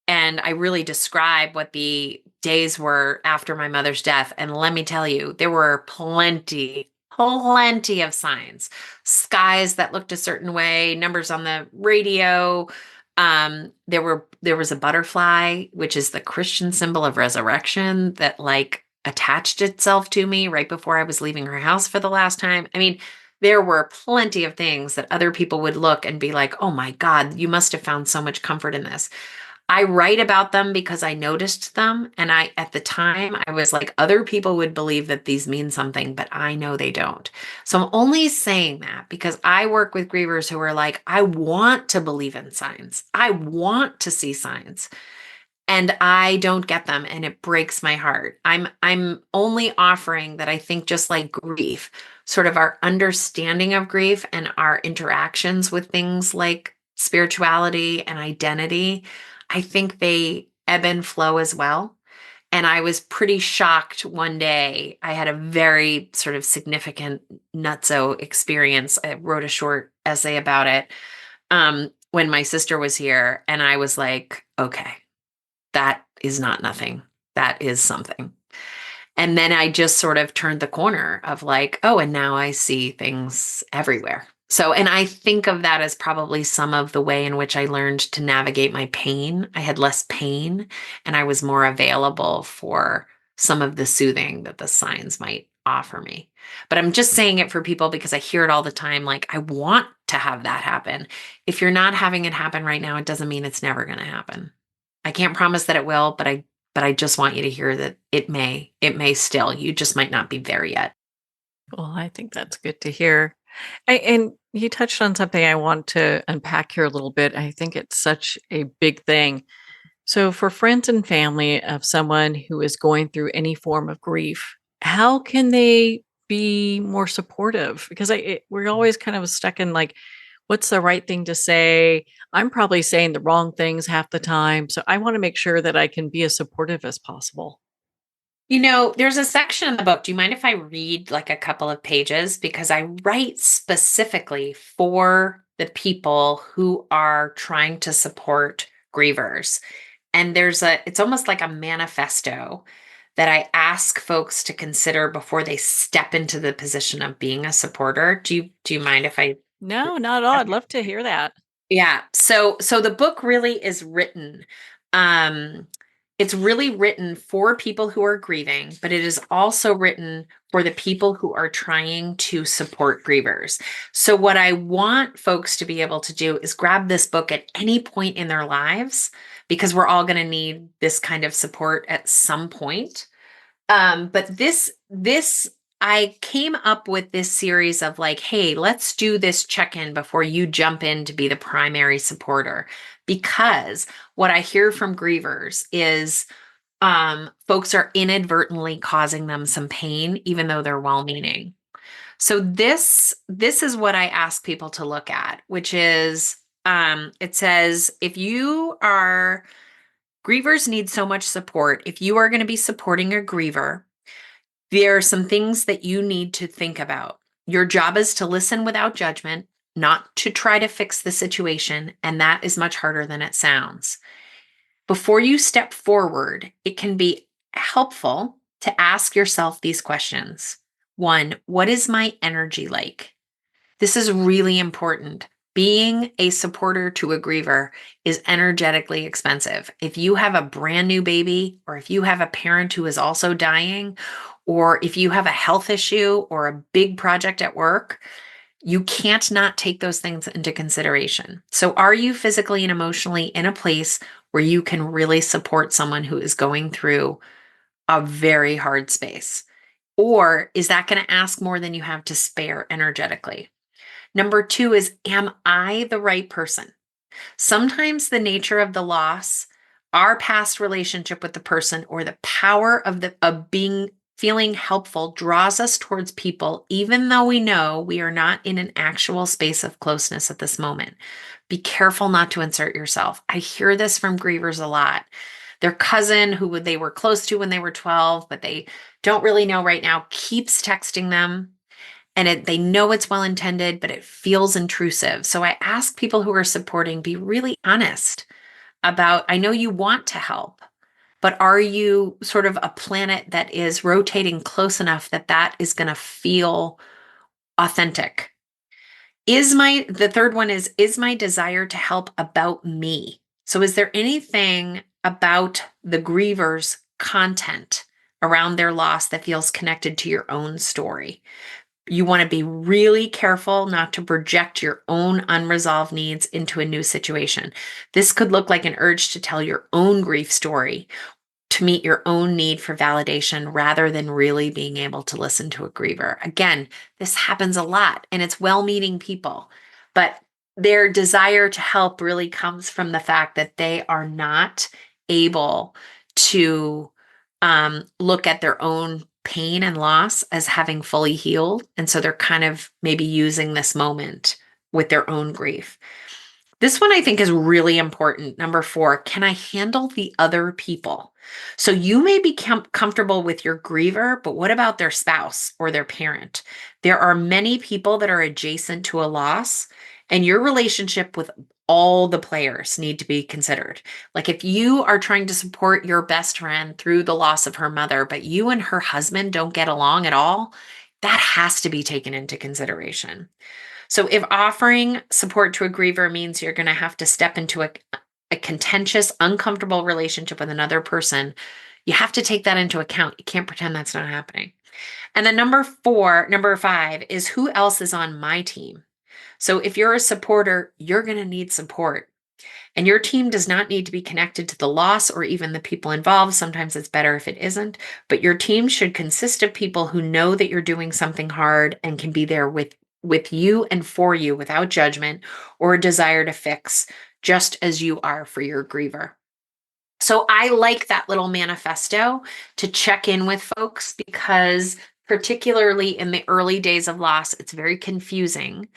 And I really describe what the days were after my mother's death. And let me tell you, there were plenty of signs, skies that looked a certain way, numbers on the radio. There was a butterfly, which is the Christian symbol of resurrection, that like attached itself to me right before I was leaving her house for the last time. I mean, there were plenty of things that other people would look and be like, oh my God, you must have found so much comfort in this. I write about them because I noticed them. And at the time, I was like, other people would believe that these mean something, but I know they don't. So I'm only saying that because I work with grievers who are like, I want to believe in signs. I want to see signs and I don't get them and it breaks my heart. I'm only offering that I think just like grief, sort of our understanding of grief and our interactions with things like spirituality and identity, I think they ebb and flow as well. And I was pretty shocked one day. I had a very sort of significant nutso experience. I wrote a short essay about it when my sister was here. And I was like, okay, that is not nothing. That is something. And then I just sort of turned the corner of like, oh, and now I see things everywhere. So, and I think of that as probably some of the way in which I learned to navigate my pain. I had less pain and I was more available for some of the soothing that the signs might offer me. But I'm just saying it for people because I hear it all the time. Like, I want to have that happen. If you're not having it happen right now, it doesn't mean it's never going to happen. I can't promise that it will, but I just want you to hear that it may still. You just might not be there yet. Well, I think that's good to hear. And you touched on something I want to unpack here a little bit. I think it's such a big thing. So, for friends and family of someone who is going through any form of grief, how can they be more supportive? Because we're always kind of stuck in like, what's the right thing to say? I'm probably saying the wrong things half the time. So, I want to make sure that I can be as supportive as possible. There's a section in the book. Do you mind if I read like a couple of pages? Because I write specifically for the people who are trying to support grievers. And it's almost like a manifesto that I ask folks to consider before they step into the position of being a supporter. Do you mind if I? No, not at all. I'd love to hear that. Yeah. So the book really is written. Um, it's really written for people who are grieving, but it is also written for the people who are trying to support grievers. So what I want folks to be able to do is grab this book at any point in their lives, because we're all going to need this kind of support at some point. But this I came up with this series of like, hey, let's do this check-in before you jump in to be the primary supporter. Because what I hear from grievers is folks are inadvertently causing them some pain, even though they're well-meaning. So this is what I ask people to look at, which is it says if you are grievers need so much support. If you are going to be supporting a griever, there are some things that you need to think about. Your job is to listen without judgment, not to try to fix the situation, and that is much harder than it sounds. Before you step forward, it can be helpful to ask yourself these questions. One, what is my energy like? This is really important. Being a supporter to a griever is energetically expensive. If you have a brand new baby, or if you have a parent who is also dying, or if you have a health issue or a big project at work, you can't not take those things into consideration. So, are you physically and emotionally in a place where you can really support someone who is going through a very hard space? Or is that going to ask more than you have to spare energetically? Number two is, am I the right person? Sometimes the nature of the loss, our past relationship with the person, or the power of being feeling helpful draws us towards people, even though we know we are not in an actual space of closeness at this moment. Be careful not to insert yourself. I hear this from grievers a lot. Their cousin, who they were close to when they were 12, but they don't really know right now, keeps texting them, and they know it's well intended, but it feels intrusive. So I ask people who are supporting, be really honest about, I know you want to help, but are you sort of a planet that is rotating close enough that that is going to feel authentic? The third one is my desire to help about me? So is there anything about the griever's content around their loss that feels connected to your own story? You want to be really careful not to project your own unresolved needs into a new situation. This could look like an urge to tell your own grief story to meet your own need for validation rather than really being able to listen to a griever. Again, this happens a lot and it's well meaning people, but their desire to help really comes from the fact that they are not able to look at their own pain and loss as having fully healed. And so they're kind of maybe using this moment with their own grief. This one I think is really important. Number 4, can I handle the other people? So you may be comfortable with your griever, but what about their spouse or their parent? There are many people that are adjacent to a loss, and your relationship with all the players need to be considered. Like if you are trying to support your best friend through the loss of her mother, but you and her husband don't get along at all, that has to be taken into consideration. So if offering support to a griever means you're going to have to step into a contentious, uncomfortable relationship with another person, you have to take that into account. You can't pretend that's not happening. And then number 5 is who else is on my team? So if you're a supporter, you're going to need support. And your team does not need to be connected to the loss or even the people involved. Sometimes it's better if it isn't. But your team should consist of people who know that you're doing something hard and can be there with you and for you without judgment or a desire to fix, just as you are for your griever. So I like that little manifesto to check in with folks because particularly in the early days of loss, it's very confusing.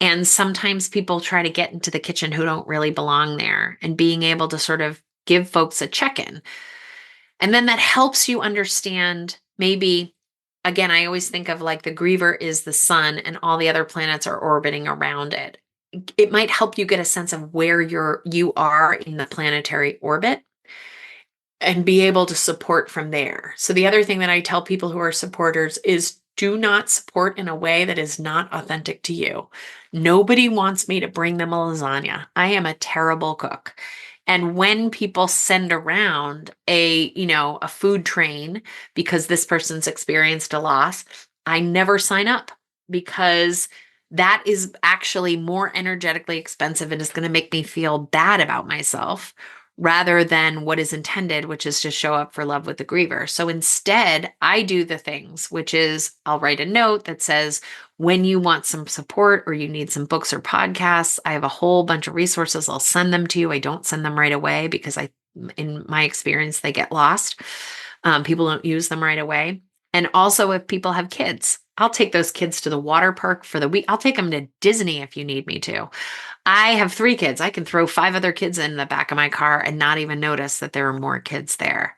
And sometimes people try to get into the kitchen who don't really belong there, and being able to sort of give folks a check in. And then that helps you understand maybe, again, I always think of like the griever is the sun and all the other planets are orbiting around it. It might help you get a sense of where you are in the planetary orbit and be able to support from there. So the other thing that I tell people who are supporters is do not support in a way that is not authentic to you. Nobody wants me to bring them a lasagna. I am a terrible cook. And when people send around a food train because this person's experienced a loss, I never sign up because that is actually more energetically expensive and is going to make me feel bad about myself rather than what is intended, which is to show up for love with the griever. So instead, I do the things, which is I'll write a note that says, when you want some support or you need some books or podcasts, I have a whole bunch of resources. I'll send them to you. I don't send them right away because in my experience, they get lost. People don't use them right away. And also, if people have kids, I'll take those kids to the water park for the week. I'll take them to Disney if you need me to. I have 3 kids. I can throw 5 other kids in the back of my car and not even notice that there are more kids there.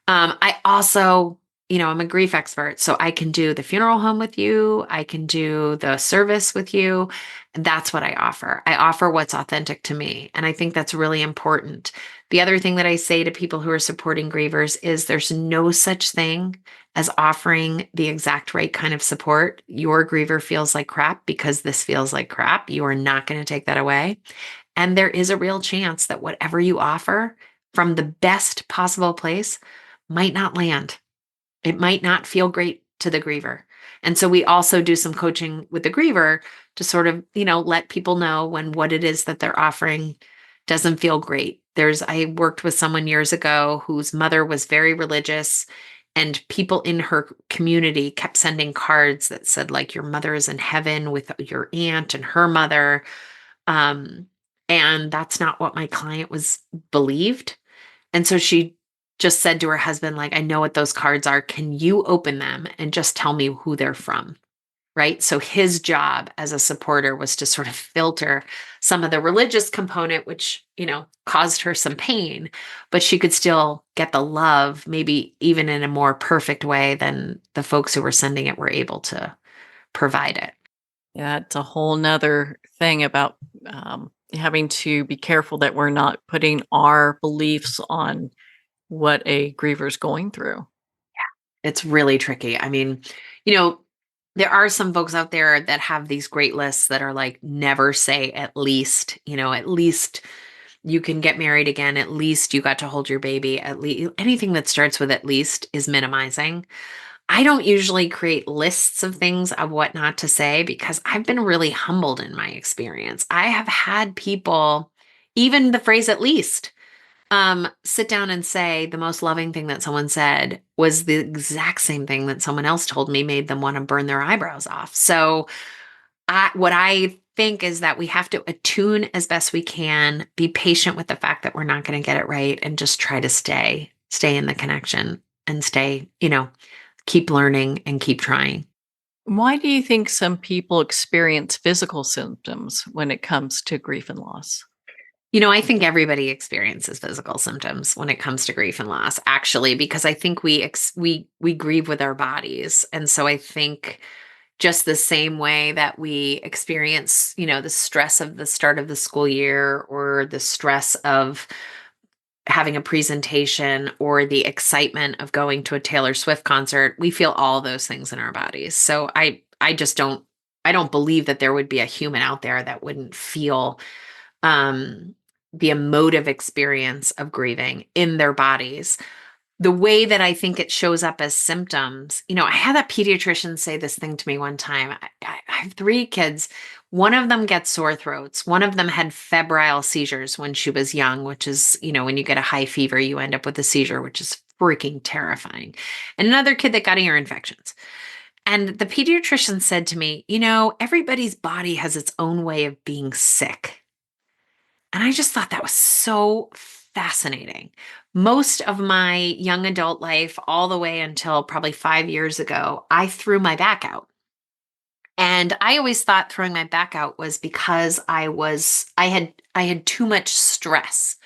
I also, I'm a grief expert, so I can do the funeral home with you. I can do the service with you. And that's what I offer. I offer what's authentic to me. And I think that's really important. The other thing that I say to people who are supporting grievers is there's no such thing as offering the exact right kind of support. Your griever feels like crap because this feels like crap. You are not going to take that away. And there is a real chance that whatever you offer from the best possible place might not land. It might not feel great to the griever. And so we also do some coaching with the griever to sort of, let people know when what it is that they're offering doesn't feel great. I worked with someone years ago whose mother was very religious, and people in her community kept sending cards that said, like, your mother is in heaven with your aunt and her mother. Um, and that's not what my client was believed. And so she just said to her husband, like, I know what those cards are. Can you open them and just tell me who they're from? Right. So his job as a supporter was to sort of filter some of the religious component, which, caused her some pain, but she could still get the love, maybe even in a more perfect way than the folks who were sending it were able to provide it. Yeah, it's a whole nother thing about having to be careful that we're not putting our beliefs on what a griever's going through. It's really tricky. I mean, you know, there are some folks out there that have these great lists that are like, never say at least, at least you can get married again. At least you got to hold your baby. At least anything that starts with at least is minimizing. I don't usually create lists of things of what not to say because I've been really humbled in my experience. I have had people, even the phrase at least, sit down and say the most loving thing that someone said was the exact same thing that someone else told me made them want to burn their eyebrows off. So what I think is that we have to attune as best we can, be patient with the fact that we're not going to get it right, and just try to stay in the connection and stay, keep learning and keep trying. Why do you think some people experience physical symptoms when it comes to grief and loss? I think everybody experiences physical symptoms when it comes to grief and loss, actually, because I think we grieve with our bodies, and so I think just the same way that we experience, the stress of the start of the school year or the stress of having a presentation or the excitement of going to a Taylor Swift concert, we feel all those things in our bodies. So I just don't believe that there would be a human out there that wouldn't feel um the emotive experience of grieving in their bodies. The way that I think it shows up as symptoms, I had a pediatrician say this thing to me one time. I have three kids. One of them gets sore throats. One of them had febrile seizures when she was young, which is, when you get a high fever, you end up with a seizure, which is freaking terrifying. And another kid that got ear infections. And the pediatrician said to me, everybody's body has its own way of being sick. And I just thought that was so fascinating. Most of my young adult life, all the way until probably 5 years ago, I threw my back out. And I always thought throwing my back out was because I had too much stress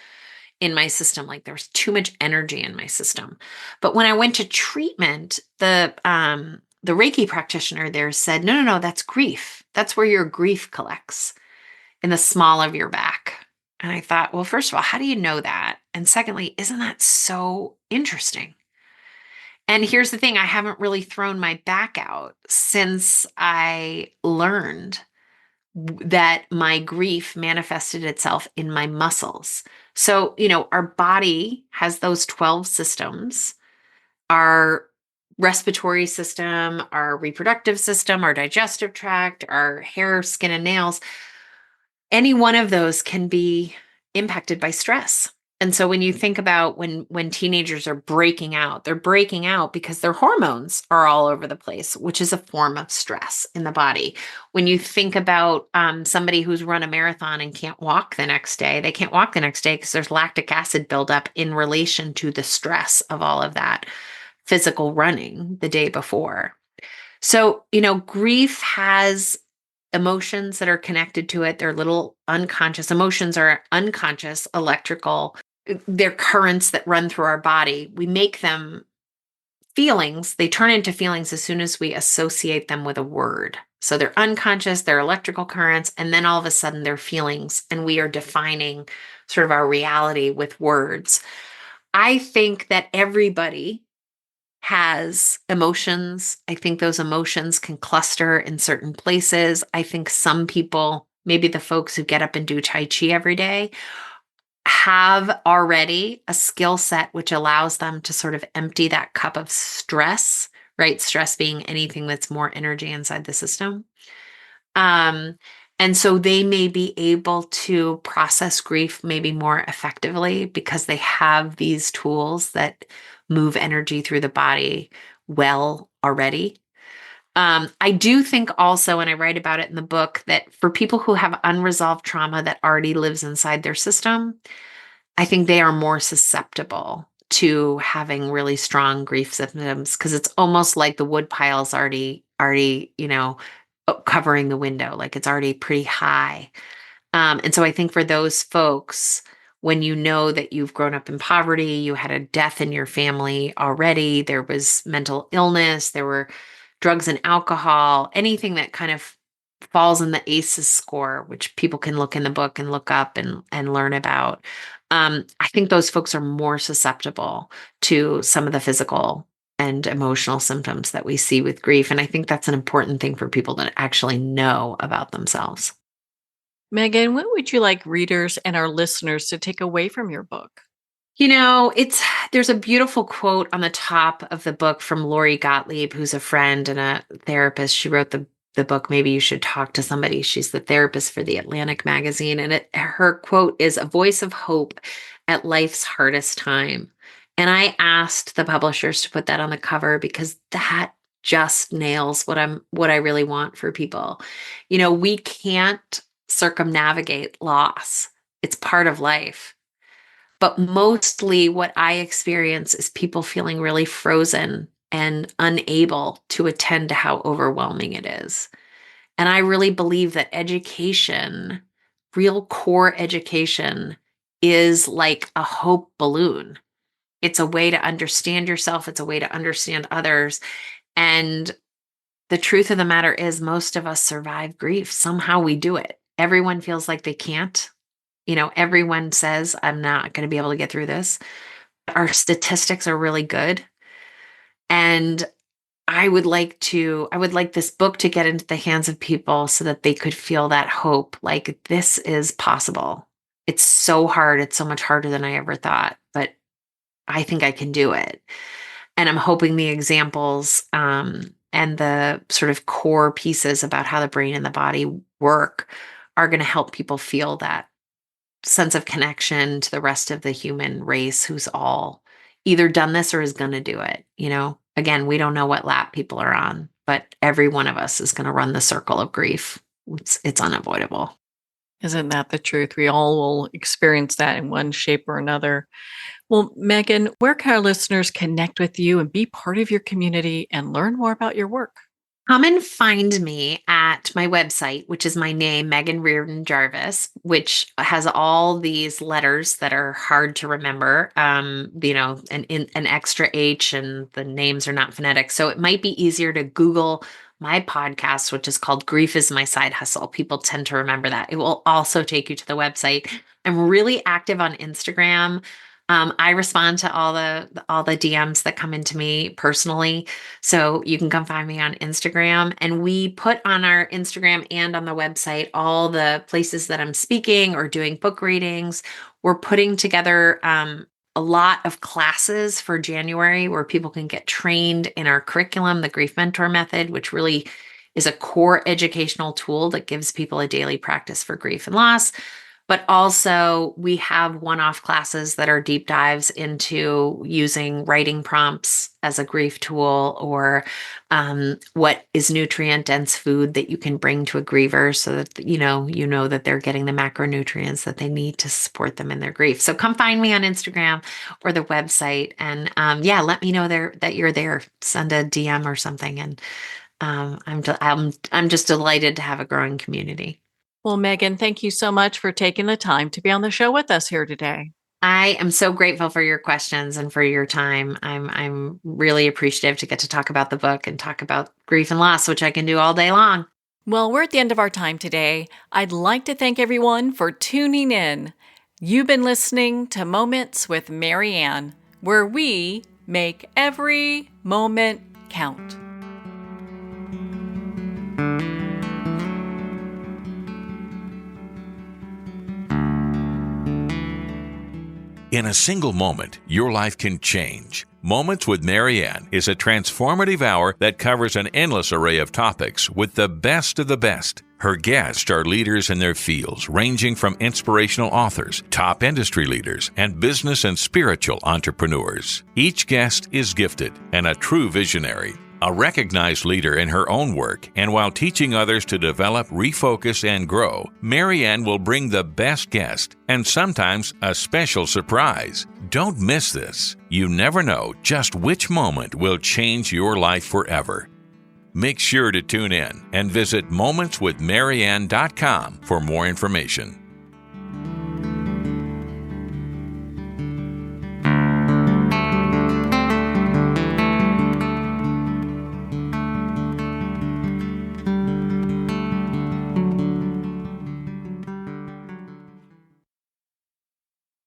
in my system. Like there was too much energy in my system. But when I went to treatment, the Reiki practitioner there said, no, no, no, that's grief. That's where your grief collects in the small of your back. And I thought, well, first of all, how do you know that? And secondly, isn't that so interesting? And here's the thing, I haven't really thrown my back out since I learned that my grief manifested itself in my muscles. So, our body has those 12 systems, our respiratory system, our reproductive system, our digestive tract, our hair, skin, and nails. Any one of those can be impacted by stress. And so when you think about when teenagers are breaking out, they're breaking out because their hormones are all over the place, which is a form of stress in the body. When you think about somebody who's run a marathon and can't walk the next day, they can't walk the next day because there's lactic acid buildup in relation to the stress of all of that physical running the day before. So, grief has emotions that are connected to it. They're little unconscious emotions are unconscious electrical. They're currents that run through our body. We make them feelings. They turn into feelings as soon as we associate them with a word. So they're unconscious, they're electrical currents, and then all of a sudden they're feelings, and we are defining sort of our reality with words. I think that everybody has emotions. I think those emotions can cluster in certain places. I think some people, maybe the folks who get up and do Tai Chi every day, have already a skill set which allows them to sort of empty that cup of stress, right? Stress being anything that's more energy inside the system. Um, and so they may be able to process grief maybe more effectively because they have these tools that move energy through the body well already. I do think also, and I write about it in the book, that for people who have unresolved trauma that already lives inside their system, I think they are more susceptible to having really strong grief symptoms because it's almost like the wood pile's already, covering the window, like it's already pretty high. And so I think for those folks, when you know that you've grown up in poverty, you had a death in your family already, there was mental illness, there were drugs and alcohol, anything that kind of falls in the ACEs score, which people can look in the book and look up and learn about. I think those folks are more susceptible to some of the physical and emotional symptoms that we see with grief. And I think that's an important thing for people to actually know about themselves. Megan, what would you like readers and our listeners to take away from your book? There's a beautiful quote on the top of the book from Lori Gottlieb, who's a friend and a therapist. She wrote the book, Maybe You Should Talk to Somebody. She's the therapist for the Atlantic magazine. And her quote is, "A voice of hope at life's hardest time." And I asked the publishers to put that on the cover because that just nails what I really want for people. We can't circumnavigate loss. It's part of life. But mostly what I experience is people feeling really frozen and unable to attend to how overwhelming it is. And I really believe that education, real core education, is like a hope balloon. It's a way to understand yourself, it's a way to understand others. And the truth of the matter is, most of us survive grief. Somehow we do it. Everyone feels like they can't. Everyone says, I'm not going to be able to get through this. Our statistics are really good. And I would like this book to get into the hands of people so that they could feel that hope. Like, this is possible. It's so hard. It's so much harder than I ever thought, but I think I can do it. And I'm hoping the examples, and the sort of core pieces about how the brain and the body work are going to help people feel that sense of connection to the rest of the human race who's all either done this or is going to do it. Again, we don't know what lap people are on, but every one of us is going to run the circle of grief. It's unavoidable. Isn't that the truth? We all will experience that in one shape or another. Well, Meghan, where can our listeners connect with you and be part of your community and learn more about your work? Come and find me at my website, which is my name, Meghan Riordan Jarvis, which has all these letters that are hard to remember, an extra H, and the names are not phonetic. So it might be easier to Google my podcast, which is called Grief is My Side Hustle. People tend to remember that. It will also take you to the website. I'm really active on Instagram. I respond to all the DMs that come into me personally. So you can come find me on Instagram, and we put on our Instagram and on the website all the places that I'm speaking or doing book readings. We're putting together a lot of classes for January where people can get trained in our curriculum, the Grief Mentor Method, which really is a core educational tool that gives people a daily practice for grief and loss. But also, we have one-off classes that are deep dives into using writing prompts as a grief tool, or what is nutrient-dense food that you can bring to a griever so that you know that they're getting the macronutrients that they need to support them in their grief. So come find me on Instagram or the website, and let me know that you're there. Send a DM or something, and I'm just delighted to have a growing community. Well, Meghan, thank you so much for taking the time to be on the show with us here today. I am so grateful for your questions and for your time. I'm really appreciative to get to talk about the book and talk about grief and loss, which I can do all day long. Well, we're at the end of our time today. I'd like to thank everyone for tuning in. You've been listening to Moments with Marianne, where we make every moment count. In a single moment, your life can change. Moments with Marianne is a transformative hour that covers an endless array of topics with the best of the best. Her guests are leaders in their fields, ranging from inspirational authors, top industry leaders, and business and spiritual entrepreneurs. Each guest is gifted and a true visionary, a recognized leader in her own work, and while teaching others to develop, refocus, and grow, Marianne will bring the best guest and sometimes a special surprise. Don't miss this. You never know just which moment will change your life forever. Make sure to tune in and visit momentswithmarianne.com for more information.